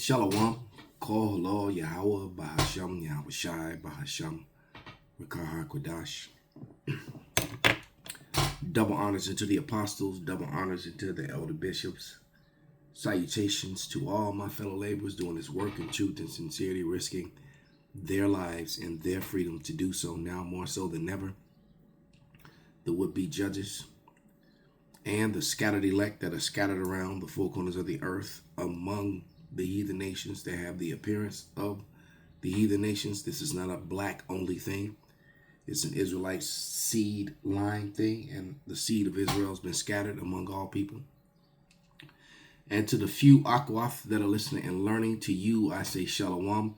Shalom, Kol Yahweh, Bahasham, Yahweh Shai, Bahasham, Rekah HaKodash. Double honors into the apostles, double honors into the elder bishops. Salutations to all my fellow laborers doing this work in truth and sincerity, risking their lives and their freedom to do so now more so than ever. The would-be judges and the scattered elect that are scattered around the four corners of the earth among the heathen nations that have the appearance of the heathen nations. This is not a black only thing. It's an Israelite seed line thing, and the seed of Israel has been scattered among all people. And to the few Akwath that are listening and learning, to you I say Shalom.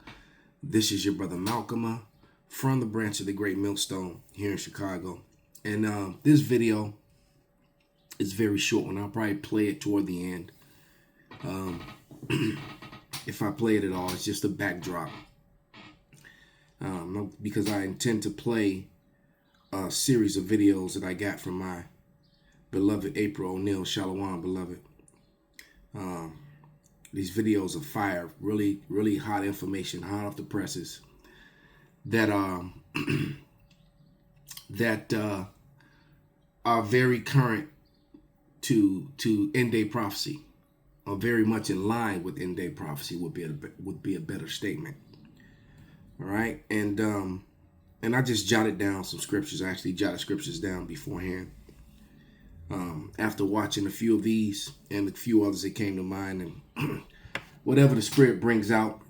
This is your brother Malcolm from the branch of the Great Millstone here in Chicago. And this video is very short one. I'll probably play it toward the end. If I play it at all, it's just a backdrop. Because I intend to play a series of videos that I got from my beloved April O'Neil. Shalom, beloved. These videos are fire, really, really hot information, hot off the presses that are very current to end day prophecy, or very much in line with end day prophecy would be a better statement. All right, and I just jotted down some scriptures. I actually jotted scriptures down beforehand. After watching a few of these and a few others that came to mind, and whatever the Spirit brings out.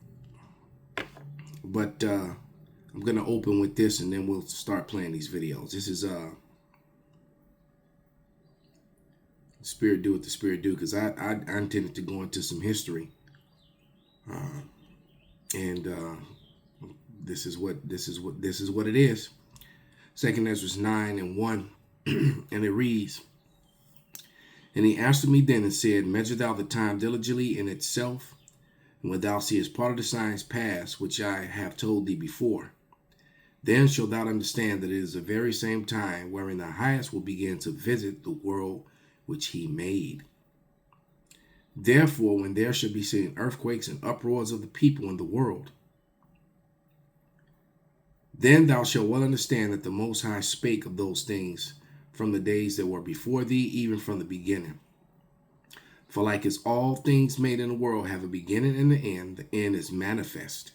But I'm gonna open with this, and then we'll start playing these videos. This is Spirit do what the Spirit do, because I intended to go into some history, and this is what it is. 2 Ezra 9:1, and it reads, "And he answered me then and said, Measure thou the time diligently in itself, and when thou seest part of the signs pass, which I have told thee before, then shalt thou understand that it is the very same time wherein the highest will begin to visit the world which he made. Therefore, when there shall be seen earthquakes and uproars of the people in the world, then thou shalt well understand that the Most High spake of those things from the days that were before thee, even from the beginning. For like as all things made in the world have a beginning and the end is manifest.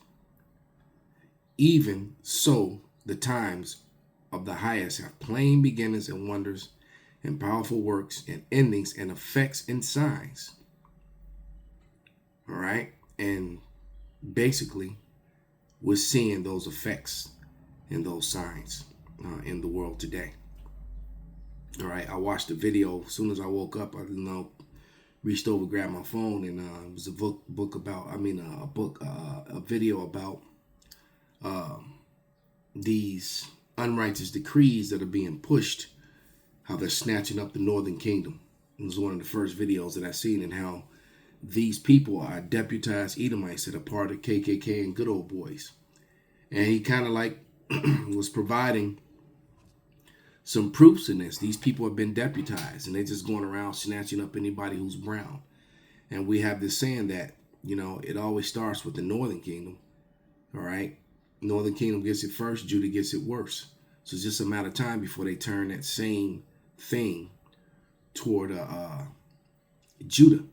Even so, the times of the highest have plain beginnings and wonders and powerful works and endings and effects and signs." All right. And basically, we're seeing those effects and those signs in the world today. All right. I watched the video as soon as I woke up. I reached over, grabbed my phone, and it was a video about these unrighteous decrees that are being pushed, how they're snatching up the northern kingdom. It was one of the first videos that I seen, and how these people are deputized Edomites that are part of KKK and Good Old Boys. And he kind of like was providing some proofs in this. These people have been deputized, and they're just going around snatching up anybody who's brown. And we have this saying that, it always starts with the northern kingdom. All right. Northern kingdom gets it first, Judah gets it worse. So it's just a matter of time before they turn that same thing toward Judah.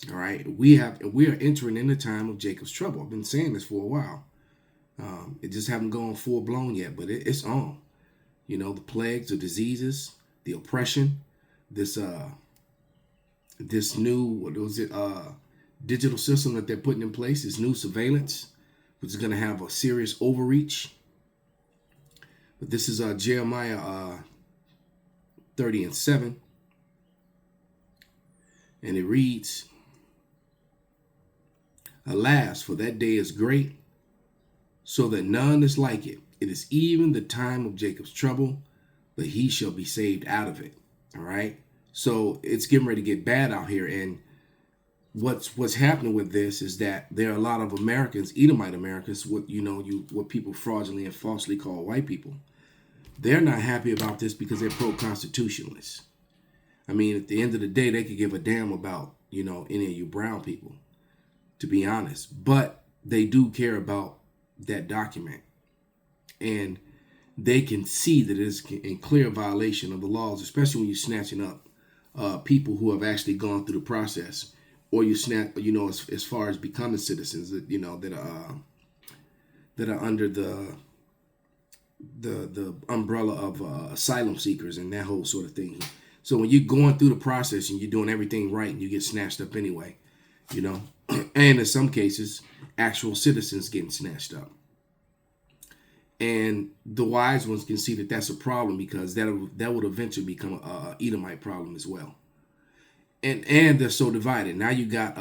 All right, we are entering in the time of Jacob's trouble. I've been saying this for a while. It just haven't gone full blown yet, but it's on. The plagues, the diseases, the oppression, this new digital system that they're putting in place, this new surveillance, which is going to have a serious overreach. But this is Jeremiah 30:7, and it reads, "Alas, for that day is great, so that none is like it. It is even the time of Jacob's trouble, but he shall be saved out of it." All right. So it's getting ready to get bad out here. And what's happening with this is that there are a lot of Americans, Edomite Americans, what people fraudulently and falsely call white people. They're not happy about this because they're pro-constitutionalists. I mean, at the end of the day, they could give a damn about, any of you brown people. to be honest. But they do care about that document. And they can see that it is in clear violation of the laws, especially when you're snatching up people who have actually gone through the process, or you snap, as far as becoming citizens, that are under the umbrella of asylum seekers and that whole sort of thing. So when you're going through the process and you're doing everything right and you get snatched up anyway, and in some cases, actual citizens getting snatched up. And the wise ones can see that that's a problem, because that would eventually become a Edomite problem as well. And they're so divided. Now you got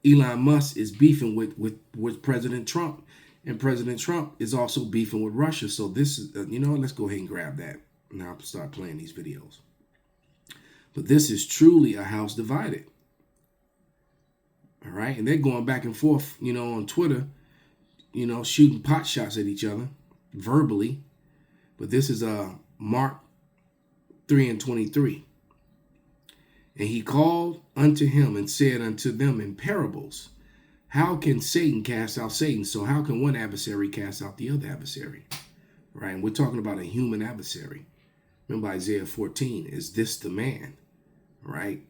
Elon Musk is beefing with President Trump, and President Trump is also beefing with Russia. So this is, let's go ahead and grab that. Now I'll start playing these videos. But this is truly a house divided. All right, and they're going back and forth, on Twitter, shooting pot shots at each other verbally. But this is Mark 3:23. And he called unto him and said unto them in parables, how can Satan cast out Satan? So how can one adversary cast out the other adversary? Right? And we're talking about a human adversary. Remember Isaiah 14, is this the man? Right?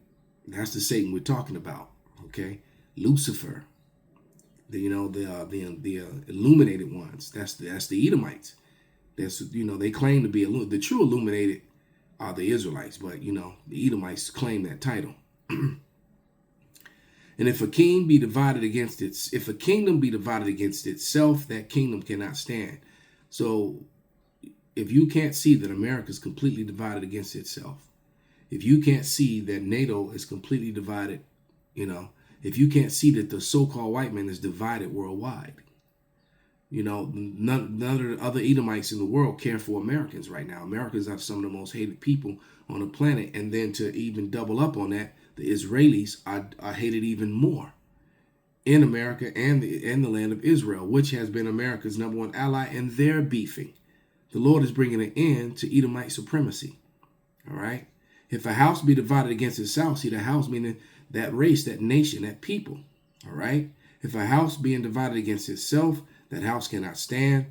That's the Satan we're talking about. Okay? Lucifer, the illuminated ones. That's the Edomites. They claim to be the true illuminated are the Israelites, but the Edomites claim that title. And if a kingdom be divided against itself, that kingdom cannot stand. So if you can't see that America is completely divided against itself, if you can't see that NATO is completely divided, if you can't see that the so-called white man is divided worldwide, none of the other Edomites in the world care for Americans right now. Americans are some of the most hated people on the planet. And then to even double up on that, the Israelis are hated even more in America and the land of Israel, which has been America's #1 ally, and they're beefing. The Lord is bringing an end to Edomite supremacy. All right. If a house be divided against itself, see, the house meaning that race, that nation, that people. All right. If a house being divided against itself, that house cannot stand.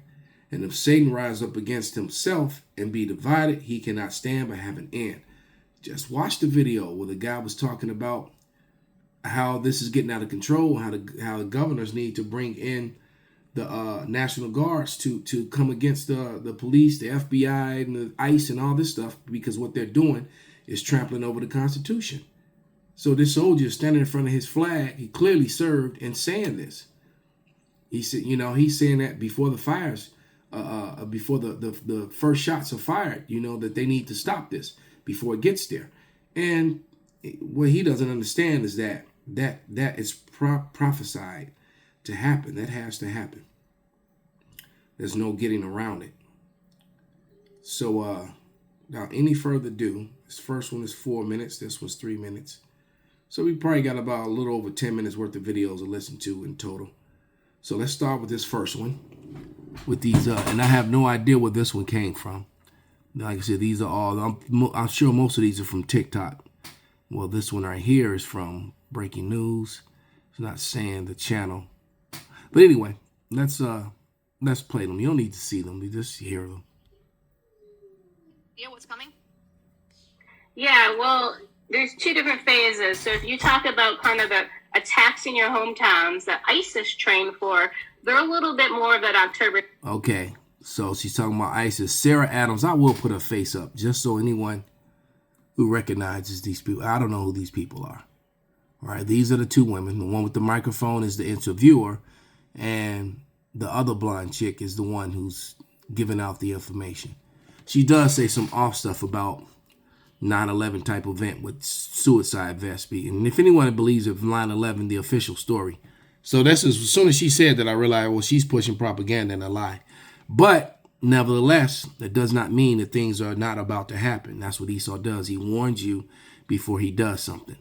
And if Satan rise up against himself and be divided, he cannot stand but have an end. Just watch the video where the guy was talking about how this is getting out of control, how the governors need to bring in the National Guards to come against the police, the FBI, and the ICE and all this stuff, because what they're doing is trampling over the Constitution. So this soldier is standing in front of his flag. He clearly served and saying this. He said, he's saying that before the fires, before the first shots are fired, that they need to stop this before it gets there. And what he doesn't understand is that is prophesied to happen. That has to happen. There's no getting around it. So without any further ado, this first one is 4 minutes. This one's 3 minutes. So we probably got about a little over 10 minutes worth of videos to listen to in total. So let's start with this first one with these, and I have no idea where this one came from. Like I said, these are all, I'm sure most of these are from TikTok. Well, this one right here is from Breaking News. It's not saying the channel. But anyway, let's play them. You don't need to see them. You just hear them. Yeah, what's coming? Yeah, well, there's two different phases. So if you talk about kind of the attacks in your hometowns that ISIS trained for, they're a little bit more of that October. Okay, so she's talking about ISIS. Sarah Adams, I will put her face up just so anyone who recognizes these people, I don't know who these people are. All right, these are the two women. The one with the microphone is the interviewer, and the other blonde chick is the one who's giving out the information. She does say some off stuff about 9/11 type event with suicide vest. And if anyone believes of 9/11, the official story. So that's as soon as she said that, I realized, well, she's pushing propaganda and a lie. But nevertheless, that does not mean that things are not about to happen. That's what Esau does. He warns you before he does something.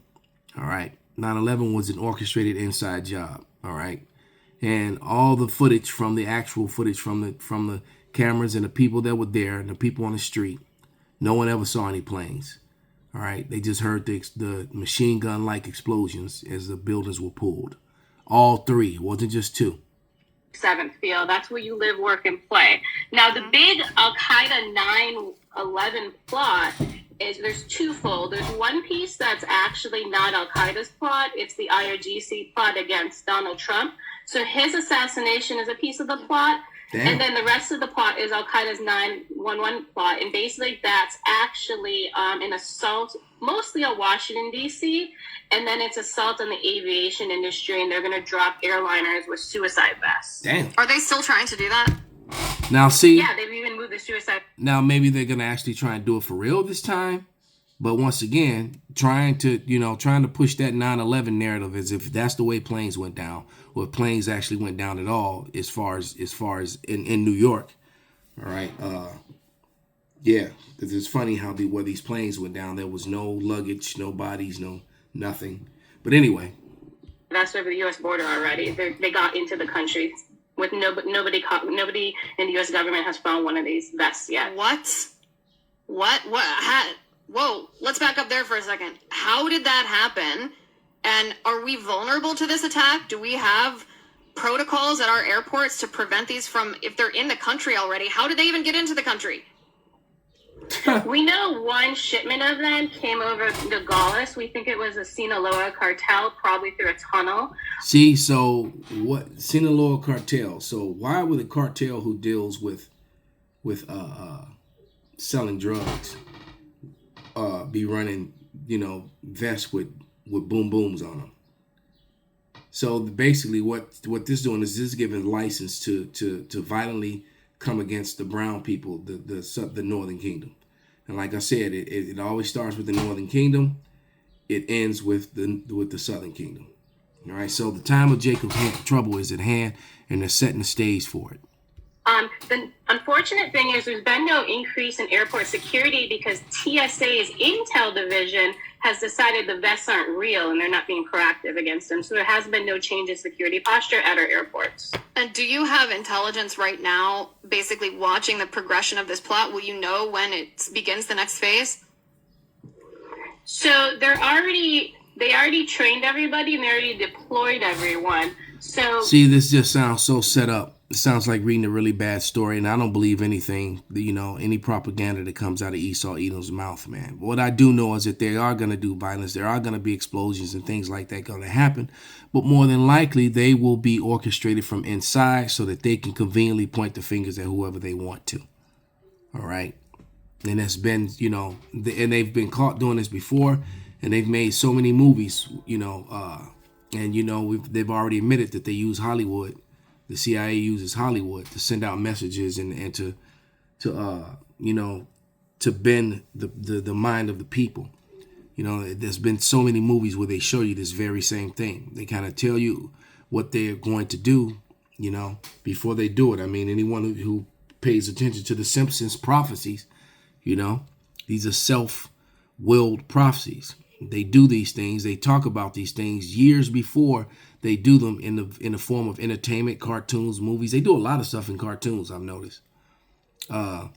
All right. 9/11 was an orchestrated inside job. All right. And all the footage from the actual footage from the cameras and the people that were there and the people on the street, no one ever saw any planes. All right. They just heard the machine gun-like explosions as the buildings were pulled. All three. It wasn't just two. 7th field. That's where you live, work, and play. Now, the big Al Qaeda 9/11 plot is there's twofold. There's one piece that's actually not Al Qaeda's plot. It's the IRGC plot against Donald Trump. So his assassination is a piece of the plot. Damn. And then the rest of the plot is Al Qaeda's 9/11 plot. And basically that's actually an assault mostly on Washington, D.C., and then it's assault on the aviation industry, and they're going to drop airliners with suicide vests. Damn. Are they still trying to do that? Now, see. Yeah, they've even moved the suicide. Now, maybe they're going to actually try and do it for real this time. But once again, trying to push that 9/11 narrative as if that's the way planes went down, or if planes actually went down at all, as far as in New York. All right. Yeah, it's funny how where these planes went down, there was no luggage, no bodies, no nothing. But anyway, that's over the U.S. border already. They got into the country with nobody in the U.S. government has found one of these vests yet. What? Whoa, let's back up there for a second. How did that happen? And are we vulnerable to this attack? Do we have protocols at our airports to prevent these from, if they're in the country already, how did they even get into the country? We know one shipment of them came over Nogales. We think it was a Sinaloa cartel, probably through a tunnel. See, so what? Sinaloa cartel. So why would a cartel who deals with selling drugs be running, vests with boom booms on them? So basically, what this doing is this giving license to violently come against the brown people, the Northern Kingdom. And like I said, it always starts with the Northern Kingdom. It ends with the Southern Kingdom. All right. So the time of Jacob's trouble is at hand, and they're setting the stage for it. The unfortunate thing is there's been no increase in airport security because TSA's Intel division has decided the vests aren't real and they're not being proactive against them. So there has been no change in security posture at our airports. And do you have intelligence right now, basically watching the progression of this plot? Will you know when it begins the next phase? So they already trained everybody and they already deployed everyone. So see, this just sounds so set up. It sounds like reading a really bad story, and I don't believe anything, any propaganda that comes out of Esau Edom's mouth, man. What I do know is that they are going to do violence. There are going to be explosions and things like that going to happen. But more than likely, they will be orchestrated from inside so that they can conveniently point the fingers at whoever they want to. All right? And it's been, and they've been caught doing this before, and they've made so many movies, they've already admitted that they use Hollywood. The CIA uses Hollywood to send out messages and to bend the mind of the people. There's been so many movies where they show you this very same thing. They kind of tell you what they're going to do, before they do it. I mean, anyone who pays attention to the Simpsons prophecies, these are self-willed prophecies. They do these things. They talk about these things years before they do them in the form of entertainment, cartoons, movies. They do a lot of stuff in cartoons, I've noticed. And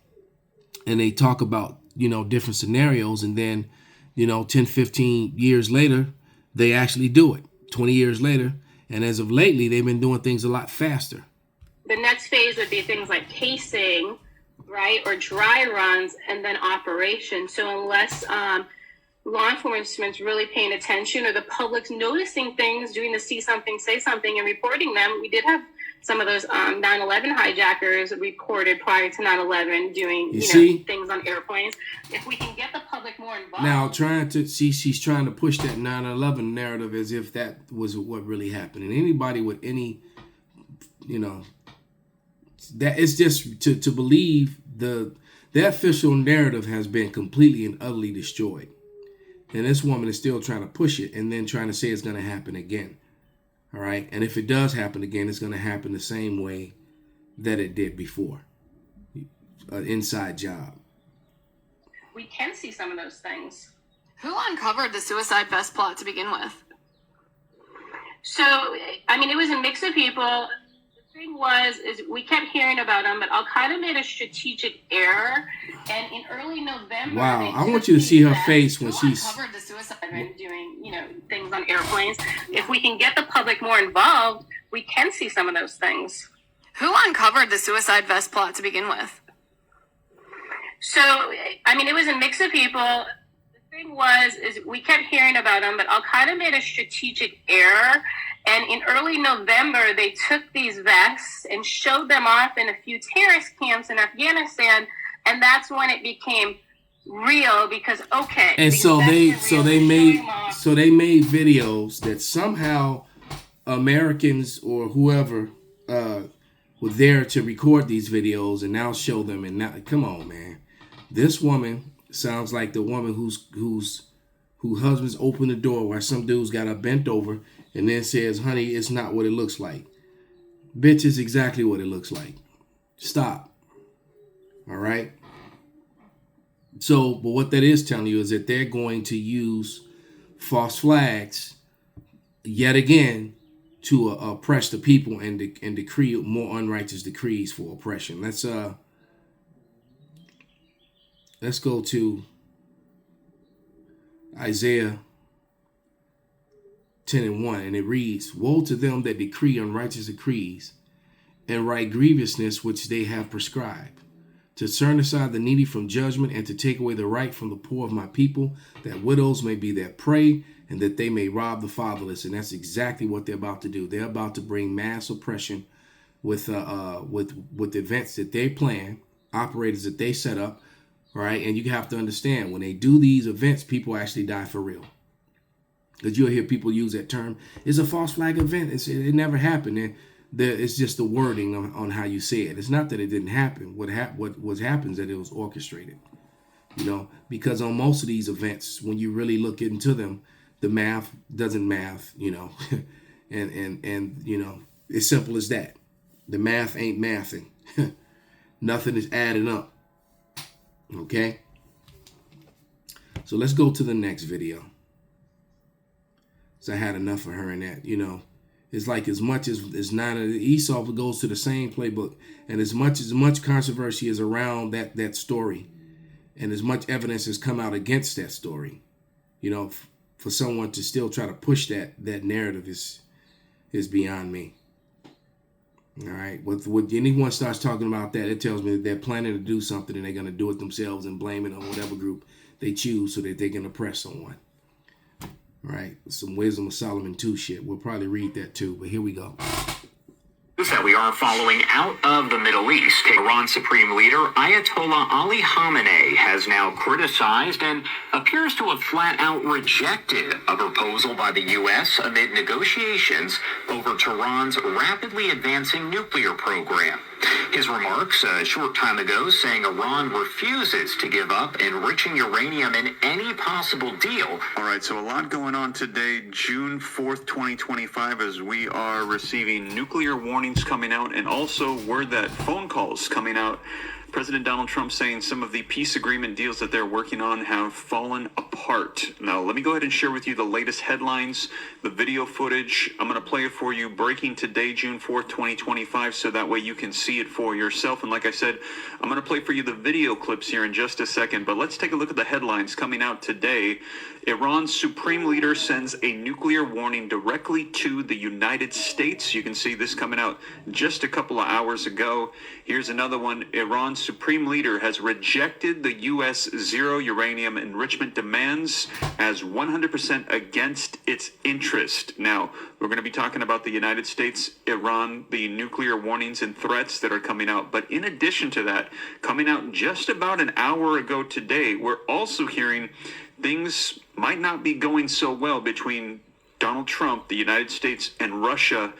they talk about, different scenarios. And then, 10, 15 years later, they actually do it. 20 years later. And as of lately, they've been doing things a lot faster. The next phase would be things like casing, right? Or dry runs and then operation. So unless law enforcement's really paying attention or the public's noticing things, doing the see something, say something and reporting them. We did have some of those 9/11 hijackers reported prior to 9/11 doing things on airplanes. If we can get the public more involved. Now, she's trying to push that 9/11 narrative as if that was what really happened. And anybody with any, that it's just to believe the official narrative has been completely and utterly destroyed. And this woman is still trying to push it and then trying to say it's going to happen again. All right. And if it does happen again, it's going to happen the same way that it did before. An inside job. We can see some of those things. Who uncovered the suicide vest plot to begin with? So, it was a mix of people. The thing is we kept hearing about them, but Al-Qaeda made a strategic error, and in early November, wow, I want you to see her face when she's covered the suicide rate doing, things on airplanes. If we can get the public more involved, we can see some of those things. Who uncovered the suicide vest plot to begin with? So, it was a mix of people. The thing is we kept hearing about them, but Al-Qaeda made a strategic error. And in early November, they took these vests and showed them off in a few terrorist camps in Afghanistan. And that's when it became real because, okay. And so they made videos that somehow Americans or whoever were there to record these videos and now show them. And now, come on, man. This woman sounds like the woman whose husband's opened the door while some dude's got her bent over and then says, honey, it's not what it looks like. Bitch, it's exactly what it looks like. Stop. All right? So, but what that is telling you is that they're going to use false flags yet again to oppress the people and decree more unrighteous decrees for oppression. Let's go to Isaiah 10:1, and it reads, woe to them that decree unrighteous decrees and write grievousness which they have prescribed, to turn aside the needy from judgment and to take away the right from the poor of my people, that widows may be their prey and that they may rob the fatherless. And that's exactly what they're about to do. They're about to bring mass oppression with events that they plan, operators that they set up, right? And you have to understand, when they do these events, people actually die for real. Because you'll hear people use that term. It's a false flag event. It never happened. And it's just the wording on how you say it. It's not that it didn't happen. What happens that it was orchestrated. Because on most of these events, when you really look into them, the math doesn't math. and it's simple as that. The math ain't mathing. Nothing is adding up. Okay. So let's go to the next video. So I had enough of her in that, It's like as much as nine of Esau goes to the same playbook, and as much controversy is around that story, and as much evidence has come out against that story, for someone to still try to push that narrative is beyond me. All right, when anyone starts talking about that, it tells me that they're planning to do something and they're going to do it themselves and blame it on whatever group they choose so that they can oppress someone. All right, some Wisdom of Solomon 2 shit. We'll probably read that too, but here we go. That we are following out of the Middle East. Iran Supreme Leader Ayatollah Ali Khamenei has now criticized and appears to have flat out rejected a proposal by the U.S. amid negotiations over Tehran's rapidly advancing nuclear program. His remarks a short time ago saying Iran refuses to give up enriching uranium in any possible deal. All right, so a lot going on today, June 4th, 2025, as we are receiving nuclear warnings coming out and also word that phone calls coming out. President Donald Trump saying some of the peace agreement deals that they're working on have fallen apart. Now, let me go ahead and share with you the latest headlines, the video footage. I'm going to play it for you, breaking today, June 4th, 2025, so that way you can see it for yourself. And like I said, I'm going to play for you the video clips here in just a second, but let's take a look at the headlines coming out today. Iran's supreme leader sends a nuclear warning directly to the United States. You can see this coming out just a couple of hours ago. Here's another one. Iran's supreme leader has rejected the U.S. zero uranium enrichment demands as 100% against its interest. Now, we're going to be talking about the United States, Iran, the nuclear warnings and threats that are coming out. But in addition to that, coming out just about an hour ago today, we're also hearing things might not be going so well between Donald Trump, the United States, and Russia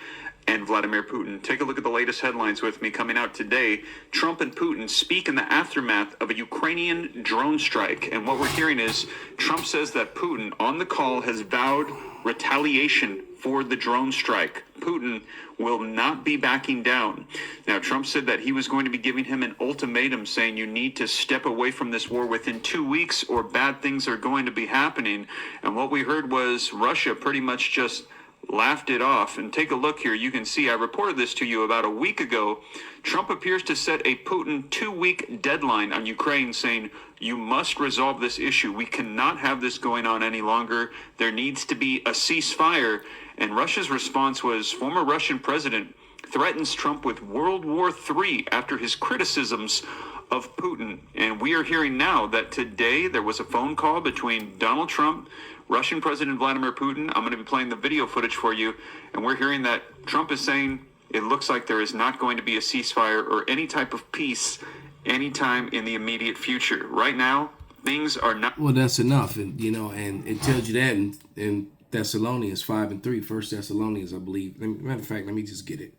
and Vladimir Putin. Take a look at the latest headlines with me coming out today. Trump and Putin speak in the aftermath of a Ukrainian drone strike. And what we're hearing is Trump says that Putin on the call has vowed retaliation for the drone strike. Putin will not be backing down. Now, Trump said that he was going to be giving him an ultimatum saying you need to step away from this war within 2 weeks or bad things are going to be happening. And what we heard was Russia pretty much just laughed it off. And take a look here. You can see I reported this to you about a week ago. Trump appears to set a Putin 2-week deadline on Ukraine, saying, you must resolve this issue. We cannot have this going on any longer. There needs to be a ceasefire. And Russia's response was former Russian president threatens Trump with World War III after his criticisms of Putin. And we are hearing now that today there was a phone call between Donald Trump, Russian President Vladimir Putin. I'm going to be playing the video footage for you. And we're hearing that Trump is saying it looks like there is not going to be a ceasefire or any type of peace anytime in the immediate future. Right now, things are not. Well, that's enough. And, and it tells you that in Thessalonians 5:3, 1 Thessalonians, I believe. Matter of fact, let me just get it.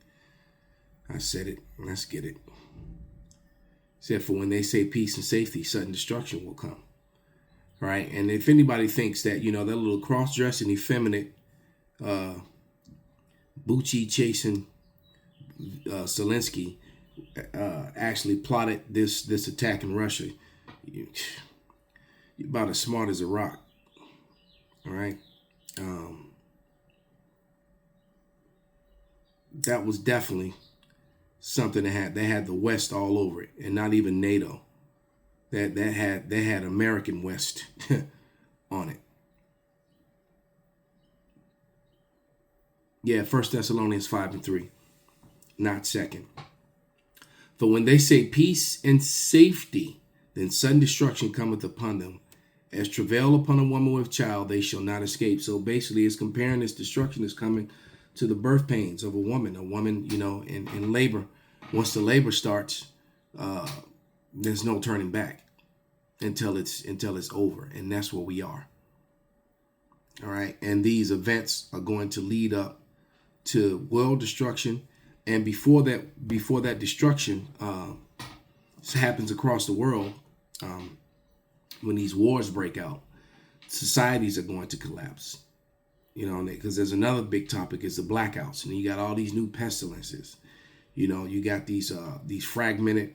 I said it. Let's get it. Said, for when they say peace and safety, sudden destruction will come. Right? And if anybody thinks that, that little cross-dressing, effeminate, Bucci chasing Zelensky actually plotted this attack in Russia, you're about as smart as a rock. All right? That was definitely something that had the West all over it, and not even NATO. They had American West on it. Yeah, 1 Thessalonians 5:3, not 2nd. For when they say peace and safety, then sudden destruction cometh upon them. As travail upon a woman with child, they shall not escape. So basically, it's comparing this destruction is coming to the birth pains of a woman. A woman, in labor. Once the labor starts, there's no turning back until it's over, and that's where we are. All right, and these events are going to lead up to world destruction, and before that destruction happens across the world, when these wars break out, societies are going to collapse. Because there's another big topic is the blackouts, and you got all these new pestilences. You got these fragmented,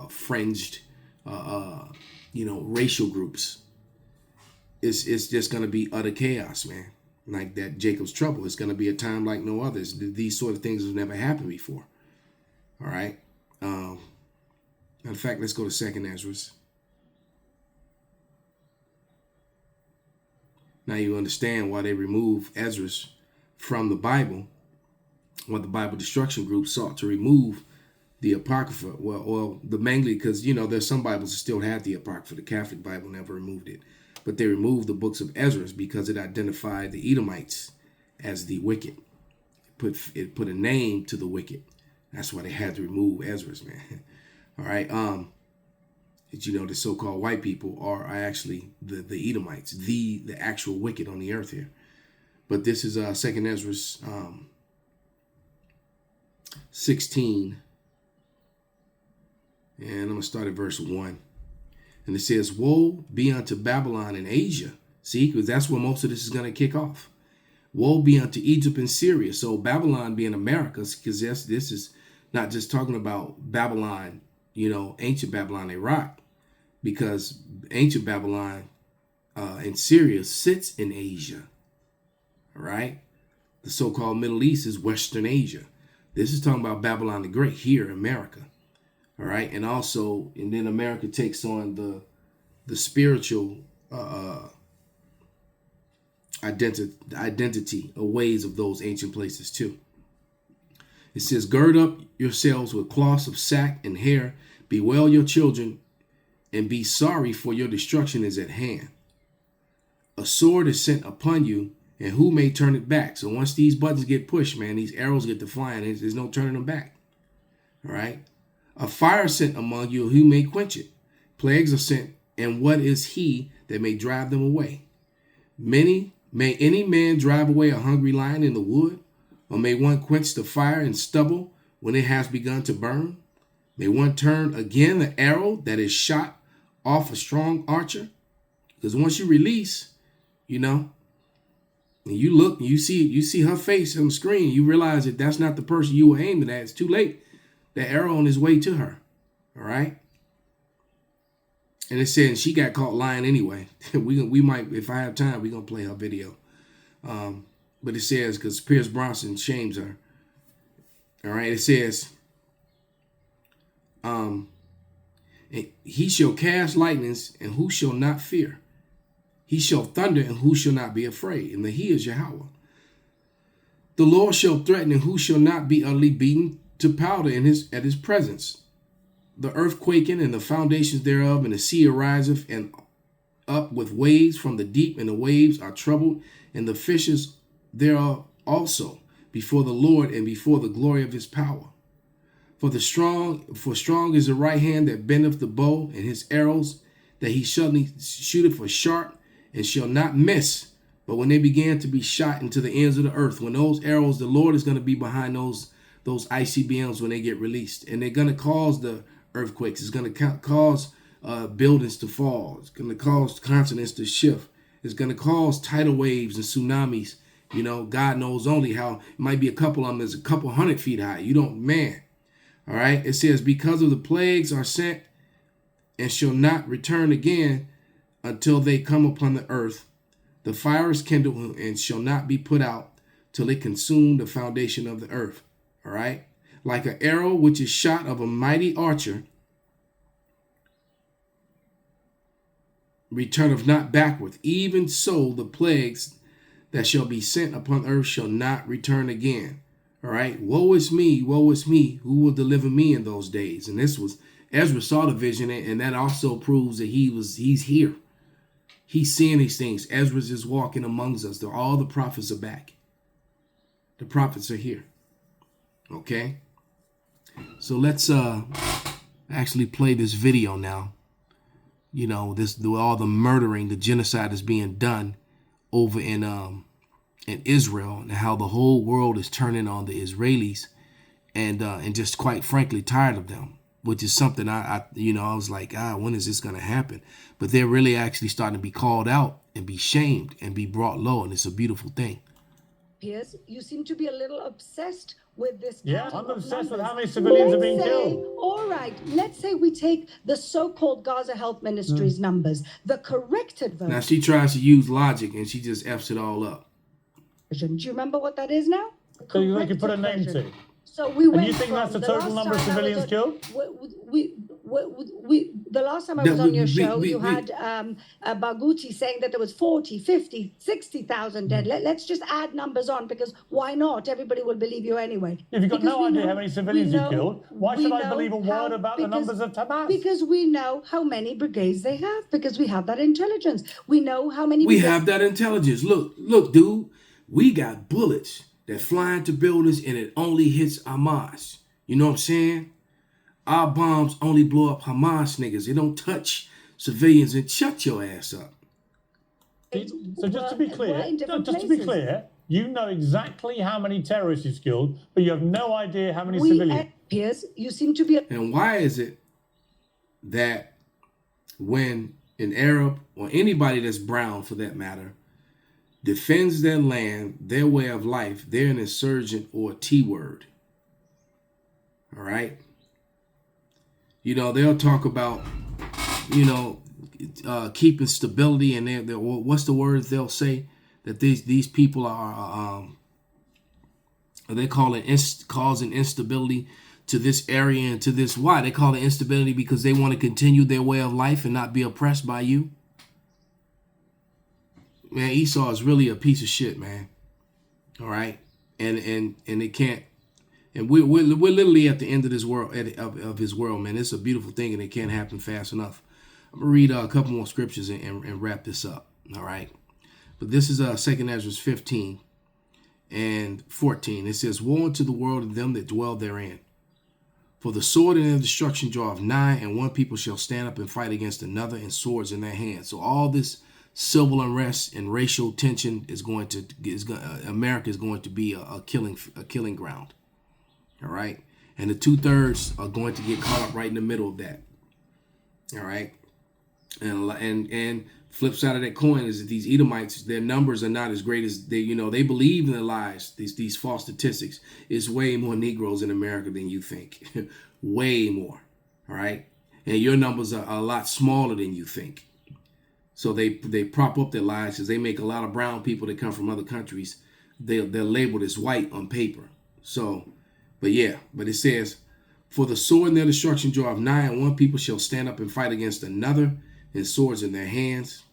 fringed, racial groups. It's just going to be utter chaos, man. Like that Jacob's trouble. It's going to be a time like no others. These sort of things have never happened before. All right. In fact, let's go to 2nd Ezra. Now you understand why they removed Ezra from the Bible. What the Bible destruction group sought to remove the Apocrypha. Well, mainly because, there's some Bibles that still have the Apocrypha. The Catholic Bible never removed it. But they removed the books of Ezra because it identified the Edomites as the wicked. It put a name to the wicked. That's why they had to remove Ezra, man. All right. The so-called white people are actually the Edomites, the actual wicked on the earth here. But this is 2nd Ezra 16. And I'm going to start at verse 1. And it says, woe be unto Babylon and Asia. See, because that's where most of this is going to kick off. Woe be unto Egypt and Syria. So Babylon being America, because this is not just talking about Babylon, ancient Babylon, Iraq, because ancient Babylon and Syria sits in Asia. All right. The so-called Middle East is Western Asia. This is talking about Babylon the Great here in America. All right. And then America takes on the spiritual identity or ways of those ancient places too. It says, gird up yourselves with cloths of sack and hair, bewail your children, and be sorry, for your destruction is at hand. A sword is sent upon you, and who may turn it back? So once these buttons get pushed, man, these arrows get to flying, there's no turning them back. All right. A fire sent among you, who may quench it? Plagues are sent, and what is he that may drive them away? May any man drive away a hungry lion in the wood? Or may one quench the fire in stubble when it has begun to burn? May one turn again the arrow that is shot off a strong archer? Because once you release, and you look, and you see her face on the screen, you realize that that's not the person you were aiming at. It's too late. The arrow on his way to her. All right. And it said she got caught lying anyway. we might, if I have time, we're gonna play her video. But but it says, because Pierce Bronson shames her. All right, it says, he shall cast lightnings, and who shall not fear? He shall thunder, and who shall not be afraid? And the he is Yahweh. The Lord shall threaten, and who shall not be utterly beaten to powder at his presence? The earth quaking, and the foundations thereof, and the sea ariseth, and up with waves from the deep, and the waves are troubled, and the fishes thereof also, before the Lord and before the glory of his power. For strong is the right hand that bendeth the bow, and his arrows that he suddenly shooteth for sharp, and shall not miss. But when they began to be shot into the ends of the earth, when those arrows, the Lord is going to be behind those ICBMs when they get released, and they're going to cause the earthquakes. It's going to cause buildings to fall. It's going to cause continents to shift. It's going to cause tidal waves and tsunamis. You know, God knows only how. It might be a couple of them that's a couple 100 feet high. You don't, man. All right. It says, because of the plagues are sent and shall not return again until they come upon the earth. The fire is kindled and shall not be put out till it consume the foundation of the earth. All right. Like an arrow which is shot of a mighty archer, returneth not backward. Even so, the plagues that shall be sent upon earth shall not return again. All right. Woe is me, who will deliver me in those days? And this was, Ezra saw the vision, and that also proves that he's here. He's seeing these things. Ezra's just walking amongst us. All the prophets are back. The prophets are here. Okay. So let's actually play this video now. You know, all the murdering, the genocide is being done over in Israel, and how the whole world is turning on the Israelis, and just quite frankly tired of them, which is something I was like, when is this going to happen? But they're really actually starting to be called out and be shamed and be brought low, and it's a beautiful thing. Piers, you seem to be a little obsessed with this. Yeah, I'm obsessed with how many civilians are being killed. All right, let's say we take the so-called Gaza Health Ministry's numbers, the corrected version. Now she tries to use logic, and she just F's it all up. Do you remember what that is now? So you could put a name to. So we went. And you think that's the total number of civilians killed? The last time I was on your show, you had Barghouti saying that there was 40, 50, 60,000 dead. Let's just add numbers on, because why not? Everybody will believe you anyway. If you've got no idea how many civilians you killed, why should I believe a word about the numbers of Hamas? Because we know how many brigades they have, because we have that intelligence. We know how many. We have that intelligence. Look, dude, we got bullets that fly into buildings and it only hits Hamas. You know what I'm saying? Our bombs only blow up Hamas niggas. They don't touch civilians. And shut your ass up. So just to be clear, you know exactly how many terrorists you've killed, but you have no idea how many civilians. Piers, you seem to be. And why is it that when an Arab, or anybody that's brown for that matter, defends their land, their way of life, they're an insurgent or a T-word? All right? You know, they'll talk about, keeping stability, and they're what's the words they'll say? That these people are they call it causing instability to this area and to this. Why? They call it instability because they want to continue their way of life and not be oppressed by you. Man, Esau is really a piece of shit, man. All right? And it can't. And we're literally at the end of this world, of his world, man. It's a beautiful thing, and it can't happen fast enough. I'm going to read a couple more scriptures and wrap this up, all right? But this is 2 Ezra 15 and 14. It says, woe unto the world and them that dwell therein. For the sword and their destruction draweth nigh, and one people shall stand up and fight against another, and swords in their hands. So all this civil unrest and racial tension America is going to be a killing ground. All right. And the 2/3 are going to get caught up right in the middle of that. All right. And flip side of that coin is that these Edomites, their numbers are not as great as they believe in the lies, these false statistics. It's way more Negroes in America than you think. Way more. All right. And your numbers are a lot smaller than you think. So they prop up their lies because they make a lot of brown people that come from other countries they're labeled as white on paper. So, but it says, for the sword in their destruction draweth nigh, and one people shall stand up and fight against another, and swords in their hands.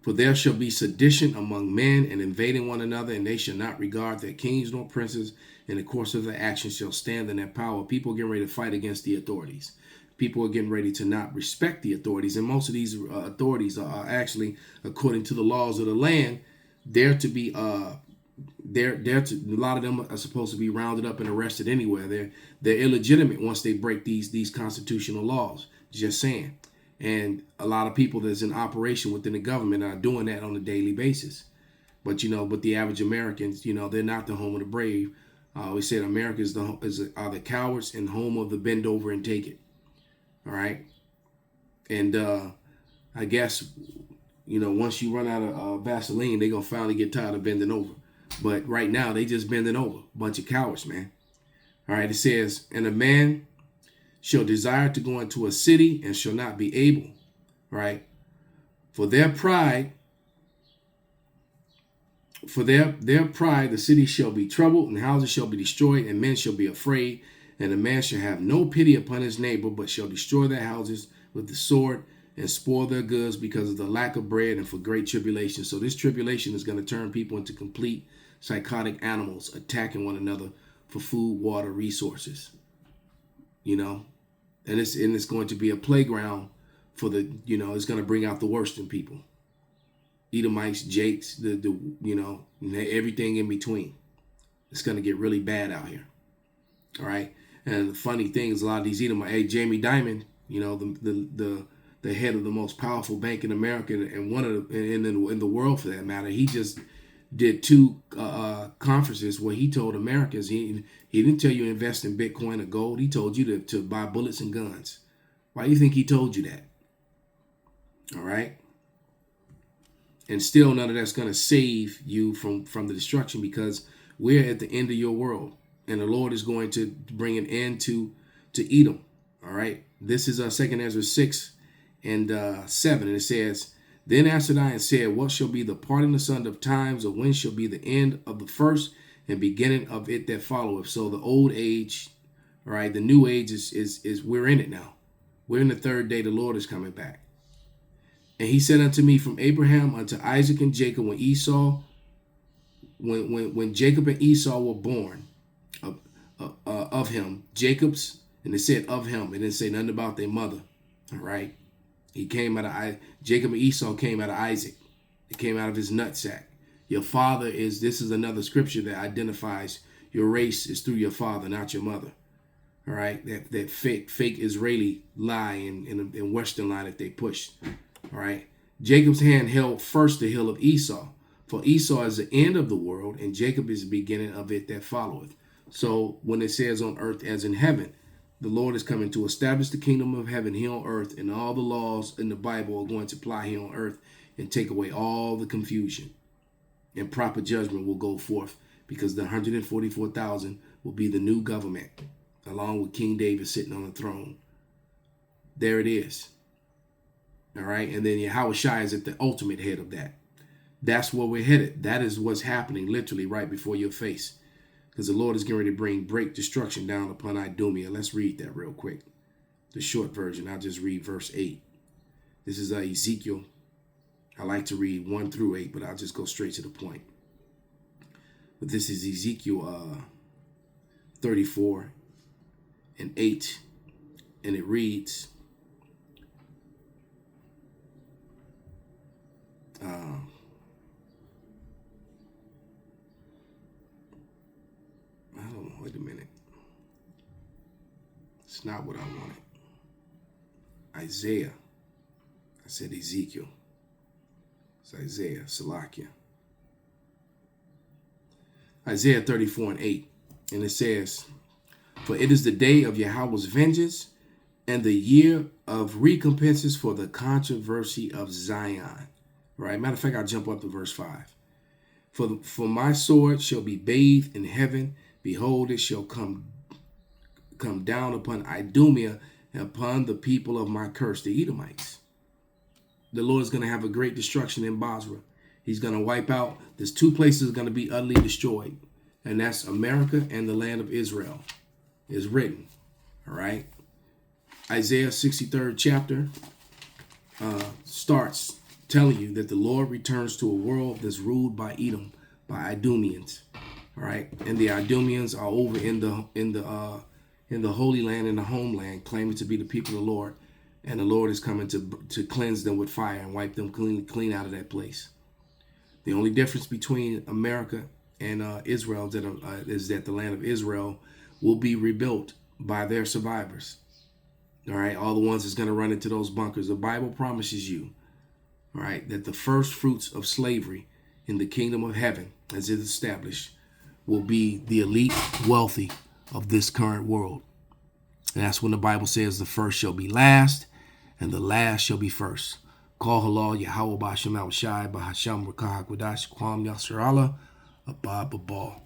For there shall be sedition among men, and invading one another, and they shall not regard their kings nor princes. In the course of their actions shall stand in their power. People are getting ready to fight against the authorities. People are getting ready to not respect the authorities, and most of these authorities are actually, according to the laws of the land, they're to be a lot of them are supposed to be rounded up and arrested anywhere. They're illegitimate once they break these constitutional laws. Just saying. And a lot of people that's in operation within the government are doing that on a daily basis. But the average Americans, they're not the home of the brave. We said America are the cowards and home of the bend over and take it. All right. And I guess, once you run out of Vaseline, they're going to finally get tired of bending over. But right now, they just bending over. Bunch of cowards, man. All right. It says, and a man shall desire to go into a city and shall not be able. Right. For their pride, the city shall be troubled, and houses shall be destroyed, and men shall be afraid. And a man shall have no pity upon his neighbor, but shall destroy their houses with the sword and spoil their goods because of the lack of bread and for great tribulation. So this tribulation is going to turn people into complete psychotic animals, attacking one another for food, water, resources. And it's going to be a playground for it's going to bring out the worst in people. Edomites, Jakes, everything in between. It's going to get really bad out here. All right. And the funny thing is, a lot of these Edomites, Jamie Dimon, the head of the most powerful bank in America and one of in the world for that matter, he just did 2 conferences where he told Americans he didn't tell you to invest in Bitcoin or gold. He told you to buy bullets and guns. Why do you think he told you that? All right. And still none of that's going to save you from the destruction, because we're at the end of your world, and the Lord is going to bring an end to Edom. All right. This is 2 Ezra 6 and 7. And it says, then answered I and said, what shall be the parting asunder of times, or when shall be the end of the first and beginning of it that followeth? So the old age, all right, the new age is we're in it now. We're in the third day. The Lord is coming back. And he said unto me, from Abraham unto Isaac and Jacob, when Jacob and Esau were born of him, Jacob's, and it said of him, it didn't say nothing about their mother. All right. He came out of Jacob and Esau came out of Isaac. It came out of his nutsack. Your father this is another scripture that identifies your race is through your father, not your mother. All right. That fake Israeli lie in Western lie that they pushed. All right. Jacob's hand held first the hill of Esau, for Esau is the end of the world, and Jacob is the beginning of it that followeth. So when it says on earth as in heaven, the Lord is coming to establish the kingdom of heaven here on earth, and all the laws in the Bible are going to apply here on earth and take away all the confusion. And proper judgment will go forth, because the 144,000 will be the new government, along with King David sitting on the throne. There it is. All right. And then Yahushua is at the ultimate head of that. That's where we're headed. That is what's happening literally right before your face. Because the Lord is getting ready to bring great destruction down upon Idumea. Let's read that real quick. The short version. I'll just read verse 8. This is Ezekiel. I like to read 1 through 8, but I'll just go straight to the point. But this is Ezekiel 34 and 8. And it reads, wait a minute. It's not what I wanted. Isaiah. I said Ezekiel. It's Isaiah, Salakia. Isaiah 34 and 8. And it says, for it is the day of Yahweh's vengeance and the year of recompenses for the controversy of Zion. Right? Matter of fact, I'll jump up to verse 5. For my sword shall be bathed in heaven. Behold, it shall come down upon Idumea and upon the people of my curse, the Edomites. The Lord is going to have a great destruction in Basra. He's going to wipe out. There's two places going to be utterly destroyed. And that's America and the land of Israel. Is written. All right. Isaiah 63rd chapter starts telling you that the Lord returns to a world that's ruled by Edom, by Idumeans. All right. And the Idumeans are over in the Holy Land, in the homeland, claiming to be the people of the Lord. And the Lord is coming to cleanse them with fire and wipe them clean out of that place. The only difference between America and Israel is that the land of Israel will be rebuilt by their survivors. All right, all the ones that's going to run into those bunkers. The Bible promises you, all right, that the first fruits of slavery in the kingdom of heaven, as it is established, will be the elite wealthy of this current world. And that's when the Bible says the first shall be last and the last shall be first. Call halal Yahweh Basham Al Shai Bahasham Rakah Kwadash Kwam Yasser Allah Abba Babal.